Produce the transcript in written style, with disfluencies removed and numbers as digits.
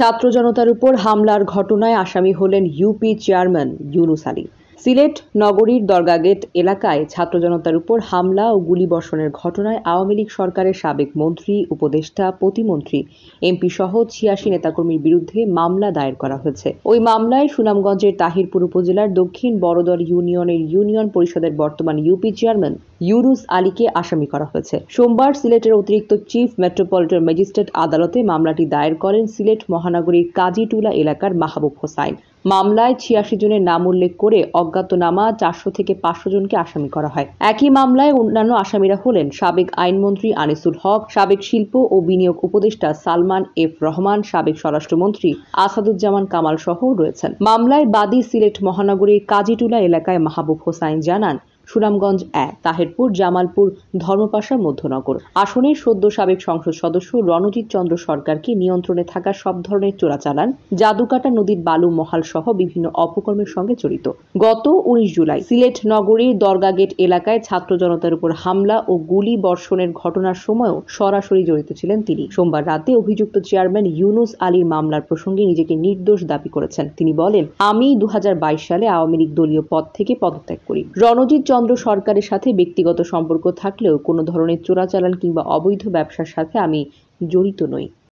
ছাত্র জনতার উপর হামলার ঘটনায় আসামি হলেন ইউপি চেয়ারম্যান ইউনুস আলী। সিলেট নগরীর দরগাগেট এলাকায় ছাত্র জনতার উপর হামলা ও গুলিবর্ষণের ঘটনায় আওয়ামী লীগ সরকারের সাবেক মন্ত্রী, উপদেষ্টা, প্রতিমন্ত্রী, এমপি সহ ৮৬ নেতাকর্মীর বিরুদ্ধে মামলা দায়ের করা হয়েছে। ওই মামলায় সুনামগঞ্জের তাহিরপুর উপজেলার দক্ষিণ বড়দল ইউনিয়নের ইউনিয়ন পরিষদের বর্তমান ইউপি চেয়ারম্যান ইউনুস আলীকে আসামি করা হয়েছে। সোমবার সিলেটের অতিরিক্ত চিফ মেট্রোপলিটন ম্যাজিস্ট্রেট আদালতে মামলাটি দায়ের করেন সিলেট মহানগরীর কাজীটুলা এলাকার মাহবুব হোসাইন। মামলায় ৮৬ জনের নাম উল্লেখ করে অজ্ঞাতনামা ৪০০ থেকে ৫০০ জনকে আসামি করা হয়। একই মামলায় অন্যান্য আসামিরা হলেন সাবেক আইনমন্ত্রী আনিসুল হক, সাবেক শিল্প ও বিনিয়োগ উপদেষ্টা সালমান এফ রহমান, সাবেক স্বরাষ্ট্রমন্ত্রী আসাদুজ্জামান কামাল সহ রয়েছেন। মামলায় বাদী সিলেট মহানগরীর কাজীটুলা এলাকায় মাহবুব হোসাইন জানান, সুনামগঞ্জ ১, তাহেরপুর, জামালপুর, ধর্মপাশা, মধ্যনগর আসনের সদ্য সাবেক সংসদ সদস্য রণজিৎ চন্দ্র সরকারকে নিয়ন্ত্রণে থাকা সব ধরনের চোরাচালান, জাদুকাটা নদীর বালু মহাল সহ বিভিন্ন অপকর্মের সঙ্গে জড়িত। গত ১৯ জুলাই সিলেট নগরীর দরগাগেট এলাকায় ছাত্র জনতার উপর হামলা ও গুলি বর্ষণের ঘটনার সময়ও সরাসরি জড়িত ছিলেন তিনি। সোমবার রাতে অভিযুক্ত চেয়ারম্যান ইউনুস আলীর মামলার প্রসঙ্গে নিজেকে নির্দোষ দাবি করেছেন। তিনি বলেন, আমি ২০২২ সালে আওয়ামী লীগ দলীয় পদ থেকে পদত্যাগ করি। রণজিৎ চন্দ্র সরকারের সাথে ব্যক্তিগত সম্পর্ক থাকলেও কোনো ধরনের চোরাচালান কিংবা অবৈধ ব্যবসার সাথে আমি জড়িত নই।